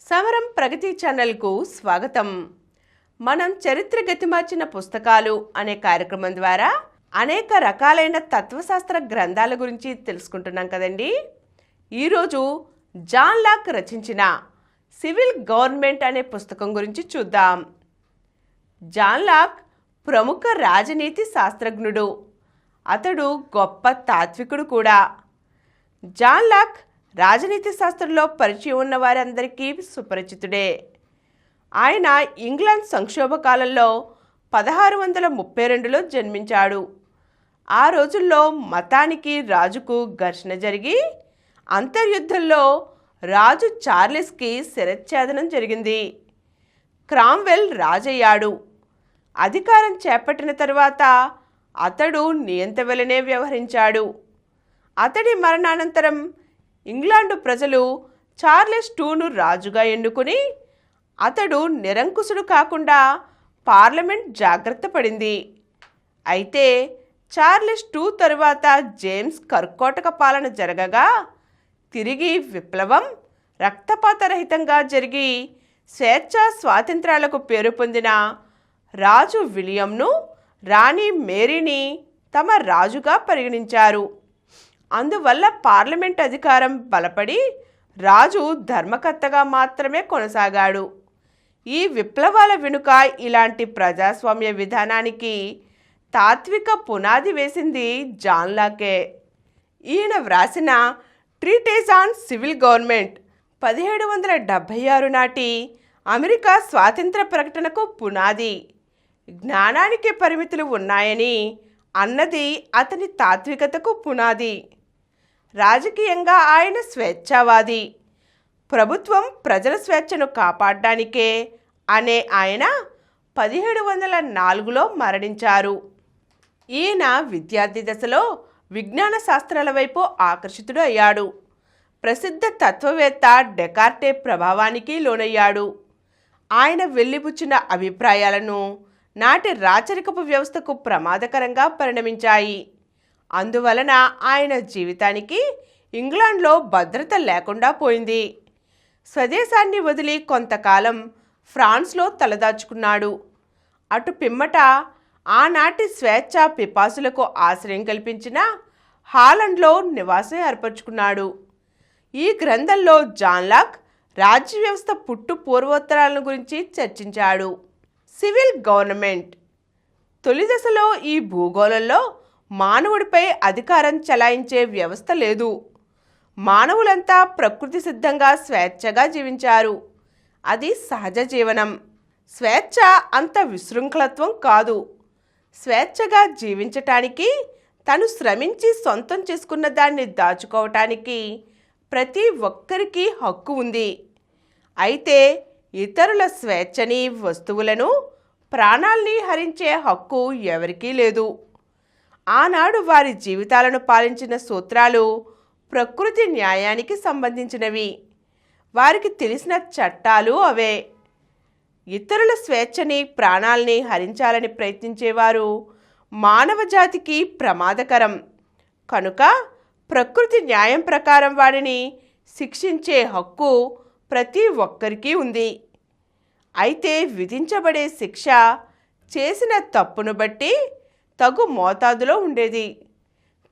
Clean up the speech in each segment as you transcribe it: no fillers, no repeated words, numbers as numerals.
సమరం ప్రగతి ఛానల్కు స్వాగతం. మనం చరిత్ర గతిమార్చిన పుస్తకాలు అనే కార్యక్రమం ద్వారా అనేక రకాలైన తత్వశాస్త్ర గ్రంథాల గురించి తెలుసుకుంటున్నాం కదండి. ఈరోజు జాన్ లాక్ రచించిన సివిల్ గవర్నమెంట్ అనే పుస్తకం గురించి చూద్దాం. జాన్ లాక్ ప్రముఖ రాజనీతి శాస్త్రజ్ఞుడు. అతడు గొప్ప తాత్వికుడు కూడా. జాన్ లాక్ రాజనీతి శాస్త్రంలో పరిచయం ఉన్న వారందరికీ సుపరిచితుడే. ఆయన ఇంగ్లాండ్ సంక్షోభ కాలంలో 1632లో జన్మించాడు. ఆ రోజుల్లో మతానికి రాజుకు ఘర్షణ జరిగి అంతర్యుద్ధంలో రాజు చార్లెస్కి శిరచ్ఛేదనం జరిగింది. క్రామ్వెల్ రాజయ్యాడు. అధికారం చేపట్టిన తరువాత అతడు నియంతవెలనే వ్యవహరించాడు. అతడి మరణానంతరం ఇంగ్లాండు ప్రజలు చార్లెస్ టూను రాజుగా ఎన్నుకుని అతడు నిరంకుశుడు కాకుండా పార్లమెంట్ జాగ్రత్త పడింది. అయితే చార్లెస్ టూ తరువాత జేమ్స్ కర్కోటక పాలన జరగగా తిరిగి విప్లవం రక్తపాతరహితంగా జరిగి స్వేచ్ఛ స్వాతంత్రాలకు పేరు పొందిన రాజు విలియంను రాణి మేరీని తమ రాజుగా పరిగణించారు. అందువల్ల పార్లమెంట్ అధికారం బలపడి రాజు ధర్మకర్తగా మాత్రమే కొనసాగాడు. ఈ విప్లవాల వెనుక ఇలాంటి ప్రజాస్వామ్య విధానానికి తాత్విక పునాది వేసింది జాన్ లాకే. ఈయన వ్రాసిన ట్రీటేజ్ ఆన్ సివిల్ గవర్నమెంట్ 1776 నాటి అమెరికా స్వాతంత్ర ప్రకటనకు పునాది. జ్ఞానానికి పరిమితులు ఉన్నాయని అన్నది అతని తాత్వికతకు పునాది. రాజకీయంగా ఆయన స్వేచ్ఛావాది. ప్రభుత్వం ప్రజల స్వేచ్ఛను కాపాడడానికే అనే ఆయన 1704లో మరణించారు. ఈయన విద్యార్థి దశలో విజ్ఞాన శాస్త్రాల వైపు ఆకర్షితుడు అయ్యాడు. ప్రసిద్ధ తత్వవేత్త డెకార్టే ప్రభావానికి లోనయ్యాడు. ఆయన వెల్లిబుచ్చిన అభిప్రాయాలను నాటి రాచరికపు వ్యవస్థకు ప్రమాదకరంగా పరిణమించాయి. అందువలన ఆయన జీవితానికి ఇంగ్లాండ్లో భద్రత లేకుండా పోయింది. స్వదేశాన్ని వదిలి కొంతకాలం ఫ్రాన్స్లో తలదాచుకున్నాడు. అటు పిమ్మట ఆనాటి స్వేచ్ఛా పిపాసులకు ఆశ్రయం కల్పించిన హాలండ్లో నివాసం ఏర్పరచుకున్నాడు. ఈ గ్రంథంలో జాన్ లాక్ రాజ్య వ్యవస్థ పుట్టు పూర్వోత్తరాలను గురించి చర్చించాడు. సివిల్ గవర్నమెంట్ తొలి దశలో ఈ భూగోళంలో మానవుడిపై అధికారం చెలాయించే వ్యవస్థ లేదు. మానవులంతా ప్రకృతి సిద్ధంగా స్వేచ్ఛగా జీవించారు. అది సహజ జీవనం. స్వేచ్ఛ అంత విశృంఖలత్వం కాదు. స్వేచ్ఛగా జీవించటానికి తను శ్రమించి సొంతం చేసుకున్న దాన్ని దాచుకోవటానికి ప్రతి ఒక్కరికి హక్కు ఉంది. అయితే ఇతరుల స్వేచ్ఛని, వస్తువులను, ప్రాణాల్ని హరించే హక్కు ఎవరికీ లేదు. ఆనాడు వారి జీవితాలను పాలించిన సూత్రాలు ప్రకృతి న్యాయానికి సంబంధించినవి. వారికి తెలిసిన చట్టాలు అవే. ఇతరుల స్వేచ్ఛని, ప్రాణాల్ని హరించాలని ప్రయత్నించేవారు మానవ జాతికి ప్రమాదకరం. కనుక ప్రకృతి న్యాయం ప్రకారం వాడిని శిక్షించే హక్కు ప్రతి ఒక్కరికి ఉంది. అయితే విధించబడే శిక్ష చేసిన తప్పును బట్టి తగు మోతాదులో ఉండేది.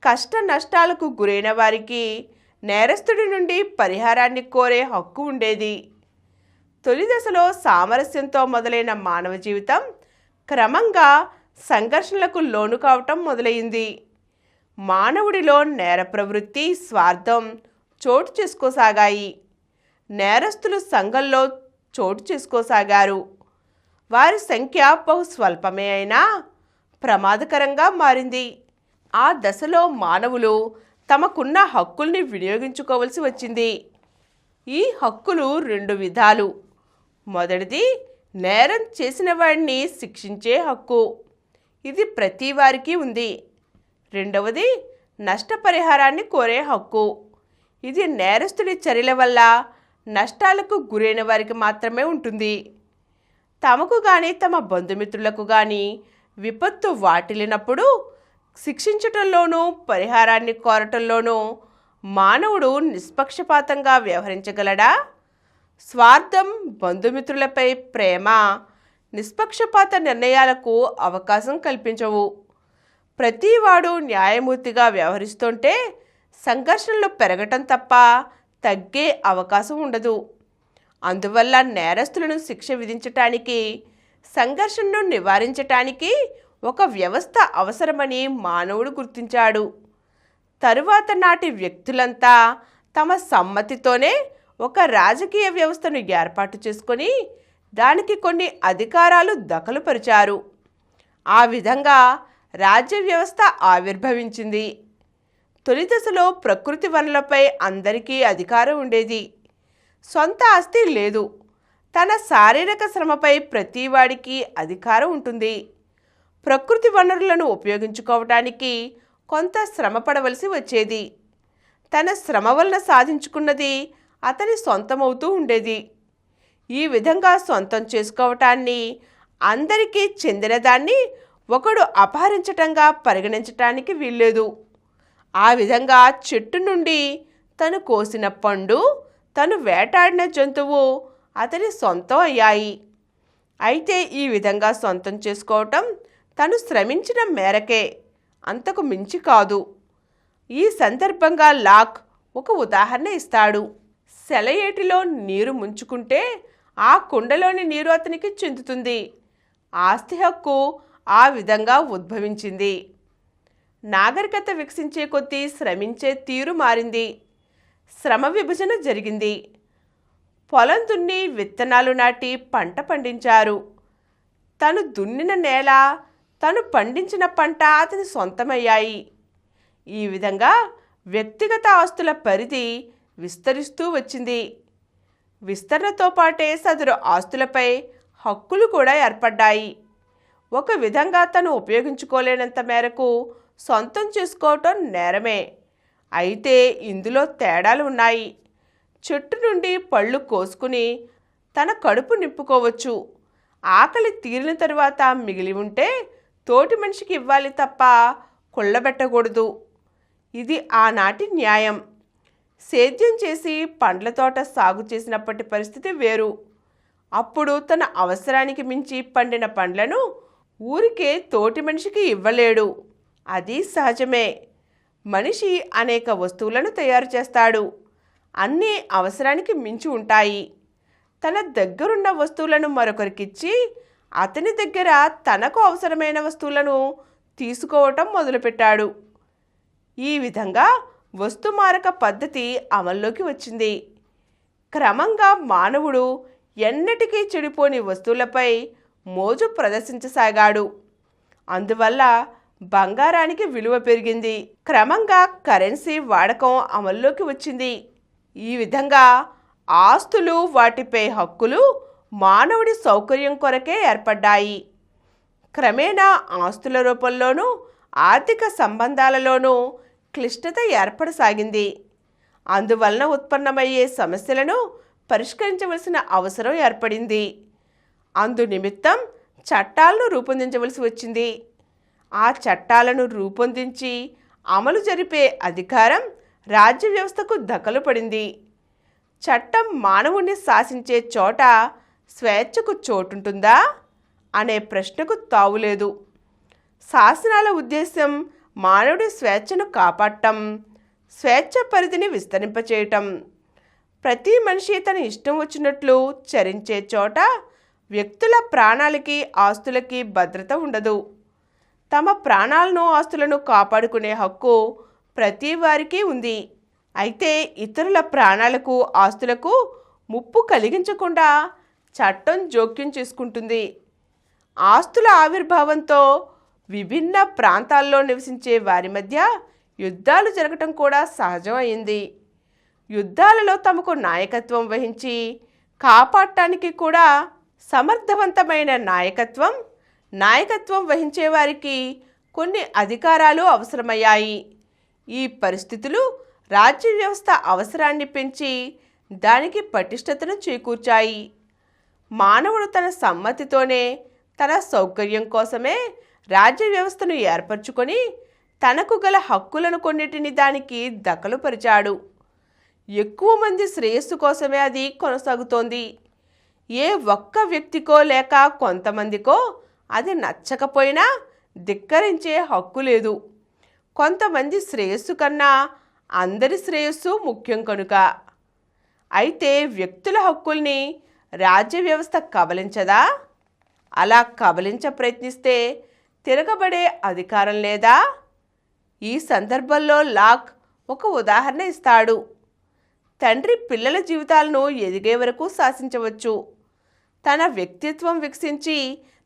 కష్ట నష్టాలకు గురైన వారికి నేరస్తుడి నుండి పరిహారాన్ని కోరే హక్కు ఉండేది. తొలి దశలో సామరస్యంతో మొదలైన మానవ జీవితం క్రమంగా సంఘర్షణలకు లోను కావటం మొదలైంది. మానవుడిలో నేర ప్రవృత్తి, స్వార్థం చోటు చేసుకోసాగాయి. నేరస్తులు సంఘంలో చోటు చేసుకోసాగారు. వారి సంఖ్య బహు స్వల్పమే అయినా ప్రమాదకరంగా మారింది. ఆ దశలో మానవులు తమకున్న హక్కుల్ని వినియోగించుకోవలసి వచ్చింది. ఈ హక్కులు రెండు విధాలు. మొదటిది నేరం చేసిన వాడిని శిక్షించే హక్కు. ఇది ప్రతి వారికి ఉంది. రెండవది నష్టపరిహారాన్ని కోరే హక్కు. ఇది నేరస్తుడి చర్యల వల్ల నష్టాలకు గురైన వారికి మాత్రమే ఉంటుంది. తమకు కానీ తమ బంధుమిత్రులకు కానీ విపత్తు వాటిల్లినప్పుడు శిక్షించటంలోనూ పరిహారాన్ని కోరటంలోనూ మానవుడు నిష్పక్షపాతంగా వ్యవహరించగలడా? స్వార్థం, బంధుమిత్రులపై ప్రేమ నిష్పక్షపాత నిర్ణయాలకు అవకాశం కల్పించవు. ప్రతివాడు న్యాయమూర్తిగా వ్యవహరిస్తుంటే సంఘర్షణలు పెరగటం తప్ప తగ్గే అవకాశం ఉండదు. అందువల్ల నేరస్తులను శిక్ష విధించటానికి, సంఘర్షణను నివారించటానికి ఒక వ్యవస్థ అవసరమని మానవుడు గుర్తించాడు. తరువాత నాటి వ్యక్తులంతా తమ సమ్మతితోనే ఒక రాజకీయ వ్యవస్థను ఏర్పాటు చేసుకొని దానికి కొన్ని అధికారాలు దఖలుపరిచారు. ఆ విధంగా రాజ్య వ్యవస్థ ఆవిర్భవించింది. తొలి దశలో ప్రకృతి వనరులపై అందరికీ అధికారం ఉండేది. సొంత ఆస్తి లేదు. తన శారీరక శ్రమపై ప్రతివాడికి అధికారం ఉంటుంది. ప్రకృతి వనరులను ఉపయోగించుకోవటానికి కొంత శ్రమ పడవలసి వచ్చేది. తన శ్రమ వలన సాధించుకున్నది అతని సొంతమవుతూ ఉండేది. ఈ విధంగా సొంతం చేసుకోవటాన్ని, అందరికీ చెందినదాన్ని ఒకడు అపహరించటంగా పరిగణించటానికి వీల్లేదు. ఆ విధంగా చెట్టు నుండి తను కోసిన పండు, తను వేటాడిన జంతువు అతని సొంతం అయ్యాయి. అయితే ఈ విధంగా సొంతం చేసుకోవటం తను శ్రమించిన మేరకే, అంతకు మించి కాదు. ఈ సందర్భంగా లాక్ ఒక ఉదాహరణ ఇస్తాడు. సెలయేటిలో నీరు ముంచుకుంటే ఆ కుండలోని నీరు అతనికి చెందుతుంది. ఆస్తి హక్కు ఆ విధంగా ఉద్భవించింది. నాగరికత వికసించే కొద్దీ శ్రమించే తీరు మారింది. శ్రమ విభజన జరిగింది. పొలం దున్ని విత్తనాలు నాటి పంట పండించారు. తను దున్నిన నేల, తను పండించిన పంట అతని సొంతమయ్యాయి. ఈ విధంగా వ్యక్తిగత ఆస్తుల పరిధి విస్తరిస్తూ వచ్చింది. విస్తరణతో పాటే సదరు ఆస్తులపై హక్కులు కూడా ఏర్పడ్డాయి. ఒక విధంగా తను ఉపయోగించుకోలేనంత మేరకు సొంతం చేసుకోవటం నేరమే. అయితే ఇందులో తేడాలు ఉన్నాయి. చెట్టు నుండి పళ్ళు కోసుకుని తన కడుపు నింపుకోవచ్చు. ఆకలి తీరిన తరువాత మిగిలి ఉంటే తోటి మనిషికి ఇవ్వాలి తప్ప కుళ్ళబెట్టకూడదు. ఇది ఆనాటి న్యాయం. సేద్యం చేసి పండ్ల తోట సాగు చేసినప్పటి పరిస్థితి వేరు. అప్పుడు తన అవసరానికి మించి పండిన పండ్లను ఊరికే తోటి మనిషికి ఇవ్వలేడు. అది సహజమే. మనిషి అనేక వస్తువులను తయారు చేస్తాడు. అన్నీ అవసరానికి మించి ఉంటాయి. తన దగ్గరున్న వస్తువులను మరొకరికిచ్చి అతని దగ్గర తనకు అవసరమైన వస్తువులను తీసుకోవటం మొదలుపెట్టాడు. ఈ విధంగా వస్తుమారక పద్ధతి అమల్లోకి వచ్చింది. క్రమంగా మానవుడు ఎన్నటికీ చెడిపోని వస్తువులపై మోజు ప్రదర్శించసాగాడు. అందువల్ల బంగారానికి విలువ పెరిగింది. క్రమంగా కరెన్సీ వాడకం అమల్లోకి వచ్చింది. ఈ విధంగా ఆస్తులు, వాటిపై హక్కులు మానవుడి సౌకర్యం కొరకే ఏర్పడ్డాయి. క్రమేణా ఆస్తుల రూపంలోనూ ఆర్థిక సంబంధాలలోనూ క్లిష్టత ఏర్పడసాగింది. అందువలన ఉత్పన్నమయ్యే సమస్యలను పరిష్కరించవలసిన అవసరం ఏర్పడింది. అందు నిమిత్తం చట్టాలను రూపొందించవలసి వచ్చింది. ఆ చట్టాలను రూపొందించి అమలు జరిపే అధికారం రాజ్య వ్యవస్థకు దఖలు పడింది. చట్టం మానవుణ్ణి శాసించే చోట స్వేచ్ఛకు చోటుంటుందా అనే ప్రశ్నకు తావులేదు. శాసనాల ఉద్దేశం మానవుడి స్వేచ్ఛను కాపాడటం, స్వేచ్ఛ పరిధిని విస్తరింపచేయటం. ప్రతి మనిషి తన ఇష్టం వచ్చినట్లు చరించే చోట వ్యక్తుల ప్రాణాలకి, ఆస్తులకి భద్రత ఉండదు. తమ ప్రాణాలను, ఆస్తులను కాపాడుకునే హక్కు ప్రతి వారికి ఉంది. అయితే ఇతరుల ప్రాణాలకు, ఆస్తులకు ముప్పు కలిగించకుండా చట్టం జోక్యం చేసుకుంటుంది. ఆస్తుల ఆవిర్భావంతో విభిన్న ప్రాంతాల్లో నివసించే వారి మధ్య యుద్ధాలు జరగటం కూడా సహజం అయింది. యుద్ధాలలో తమకు నాయకత్వం వహించి కాపాడటానికి కూడా సమర్థవంతమైన నాయకత్వం వహించేవారికి కొన్ని అధికారాలు అవసరమయ్యాయి. ఈ పరిస్థితులు రాజ్య వ్యవస్థ అవసరాన్ని పెంచి దానికి పటిష్టతను చేకూర్చాయి. మానవుడు తన సమ్మతితోనే, తన సౌకర్యం కోసమే రాజ్య వ్యవస్థను ఏర్పరచుకొని తనకు గల హక్కులను కొన్నిటిని దానికి దఖలుపరిచాడు. ఎక్కువ మంది శ్రేయస్సు కోసమే అది కొనసాగుతోంది. ఏ ఒక్క వ్యక్తికో లేక కొంతమందికో అది నచ్చకపోయినా ధిక్కరించే హక్కు లేదు. కొంతమంది శ్రేయస్సు కన్నా అందరి శ్రేయస్సు ముఖ్యం కనుక. అయితే వ్యక్తుల హక్కుల్ని రాజ్య వ్యవస్థ కబలించదా? అలా కబలించ ప్రయత్నిస్తే తిరగబడే అధికారం లేదా? ఈ సందర్భంలో లాక్ ఒక ఉదాహరణ ఇస్తాడు. తండ్రి పిల్లల జీవితాలను ఎదిగే వరకు శాసించవచ్చు. తన వ్యక్తిత్వం వికసించి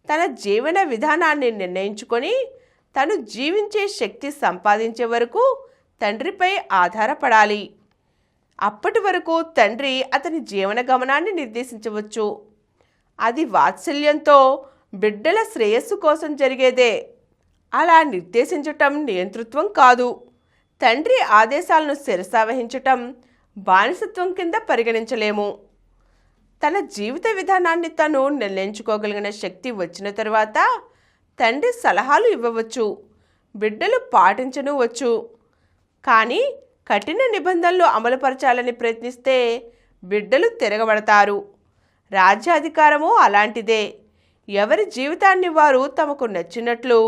తన జీవన విధానాన్ని నిర్ణయించుకొని తను జీవించే శక్తి సంపాదించే వరకు తండ్రిపై ఆధారపడాలి. అప్పటి వరకు తండ్రి అతని జీవన గమనాన్ని నిర్దేశించవచ్చు. అది వాత్సల్యంతో బిడ్డల శ్రేయస్సు కోసం జరిగేదే. అలా నిర్దేశించటం నియంతృత్వం కాదు. తండ్రి ఆదేశాలను శిరసావహించటం బానిసత్వం కింద పరిగణించలేము. తన జీవిత విధానాన్ని తను నిర్ణయించుకోగలిగిన శక్తి వచ్చిన తరువాత తండ్రి సలహాలు ఇవ్వవచ్చు, బిడ్డలు పాటించనువచ్చు. కానీ కఠిన నిబంధనలు అమలుపరచాలని ప్రయత్నిస్తే బిడ్డలు తిరగబడతారు. రాజ్యాధికారము అలాంటిదే. ఎవరి జీవితాన్ని వారు తమకు నచ్చినట్లు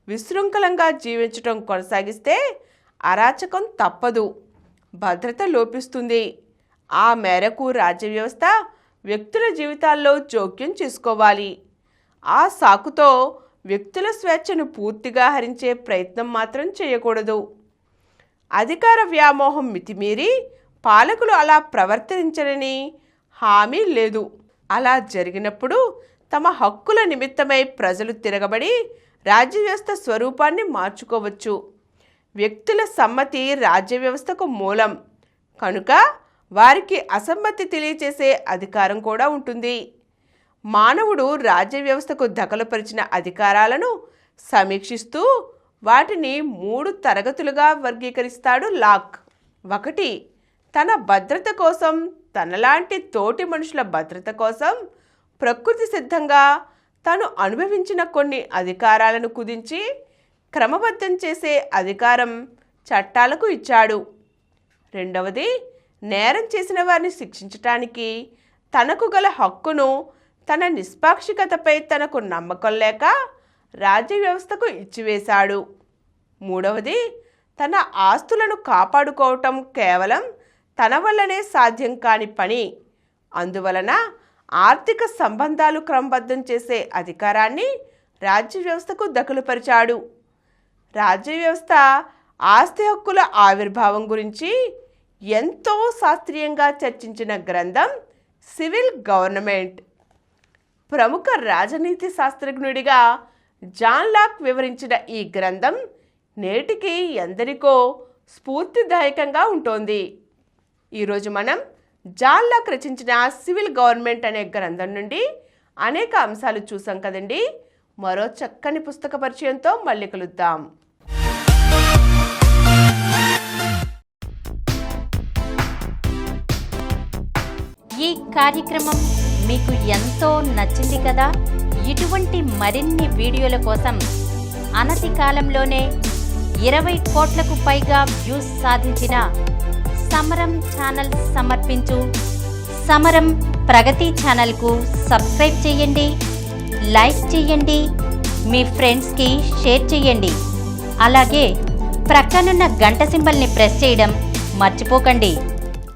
విశృంఖలంగా జీవించటం కొనసాగిస్తే అరాచకం తప్పదు, భద్రత లోపిస్తుంది. ఆ మేరకు రాజ్య వ్యవస్థ వ్యక్తుల జీవితాల్లో జోక్యం చేసుకోవాలి. ఆ సాకుతో వ్యక్తుల స్వేచ్ఛను పూర్తిగా హరించే ప్రయత్నం మాత్రం చేయకూడదు. అధికార వ్యామోహం మితిమీరి పాలకులు అలా ప్రవర్తించరని హామీ లేదు. అలా జరిగినప్పుడు తమ హక్కుల నిమిత్తమై ప్రజలు తిరగబడి రాజ్య వ్యవస్థ స్వరూపాన్ని మార్చుకోవచ్చు. వ్యక్తుల సమ్మతి రాజ్య వ్యవస్థకు మూలం కనుక వారికి అసమ్మతి తెలియచేసే అధికారం కూడా ఉంటుంది. మానవుడు రాజ్య వ్యవస్థకు దఖలుపరిచిన అధికారాలను సమీక్షిస్తూ వాటిని 3 తరగతులుగా వర్గీకరిస్తాడు లాక్. 1. తన భద్రత కోసం, తనలాంటి తోటి మనుషుల భద్రత కోసం ప్రకృతి సిద్ధంగా తను అనుభవించిన కొన్ని అధికారాలను కుదించి క్రమబద్ధం చేసే అధికారం చట్టాలకు ఇచ్చాడు. 2. నేరం చేసిన వారిని శిక్షించటానికి తనకు గల హక్కును తన నిష్పాక్షికతపై తనకు నమ్మకం లేక రాజ్య వ్యవస్థకు ఇచ్చివేశాడు. 3. తన ఆస్తులను కాపాడుకోవటం కేవలం తన వల్లనే సాధ్యం కాని పని. అందువలన ఆర్థిక సంబంధాలు క్రమబద్ధం చేసే అధికారాన్ని రాజ్య వ్యవస్థకు దఖలుపరిచాడు. రాజ్య వ్యవస్థ ఆస్తి హక్కుల ఆవిర్భావం గురించి ఎంతో శాస్త్రీయంగా చర్చించిన గ్రంథం సివిల్ గవర్నమెంట్. ప్రముఖ రాజనీతి శాస్త్రజ్ఞుడిగా జాన్ లాక్ వివరించిన ఈ గ్రంథం నేటికి ఎందరికో స్ఫూర్తిదాయకంగా ఉంటుంది. ఈరోజు మనం జాన్ లాక్ రచించిన సివిల్ గవర్నమెంట్ అనే గ్రంథం నుండి అనేక అంశాలు చూసాం కదండి. మరో చక్కని పుస్తక పరిచయంతో మళ్ళీ కలుద్దాం. ఈ కార్యక్రమం మీకు ఎంతో నచ్చింది కదా. ఇటువంటి మరిన్ని వీడియోల కోసం అనతి కాలంలోనే 20 కోట్లకు పైగా వ్యూస్ సాధించిన సమరం ఛానల్ సమర్పించు సమరం ప్రగతి ఛానల్కు సబ్స్క్రైబ్ చేయండి, లైక్ చేయండి, మీ ఫ్రెండ్స్కి షేర్ చేయండి. అలాగే ప్రక్కనున్న గంట సింబల్ని ప్రెస్ చేయడం మర్చిపోకండి.